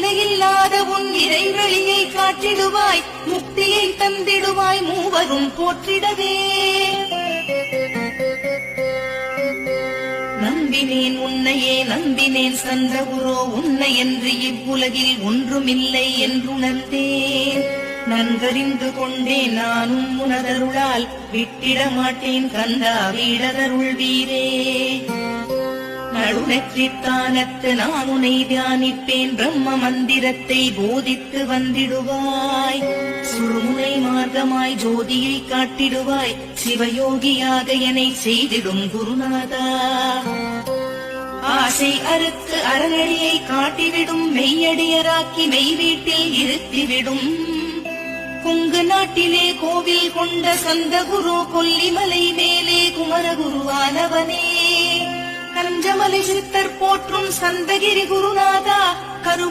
இணையில்லாத உன் இறைவழியை காட்டிடுவாய், முக்தியை தந்திடுவாய், மூவரும் போற்றிடவே. நம்பினேன் உன்னையே நம்பினேன் சந்தகுரோ, உன்னை என்று இவ்வுலகில் ஒன்றுமில்லை என்றுணர்ந்தேன். நன்கறிந்து கொண்டேன் நானும் உனதருளால், விட்டிட மாட்டேன் கந்தா வீடதருள் வீரே. நடுநெற்றித்தானத்து நான் உனை தியானிப்பேன், பிரம்ம மந்திரத்தை போதித்து வந்திடுவாய். சுழுமுனை மார்க்கமாய் ஜோதியை காட்டிடுவாய், சிவயோகியாக என்னை செய்திடும் குருநாதா. ஆசை அறுத்து அறநடியை காட்டிவிடும், மெய்யடியராக்கி மெய் வீட்டில் இருத்திவிடும். கொங்கு நாட்டிலே கோவில் கொண்ட சந்தகுரு, கொல்லிமலை மேலே குமரகுருவானவனே. கஞ்சமலை சித்தர் போற்றும் சந்தகிரி குருநாதா, கரு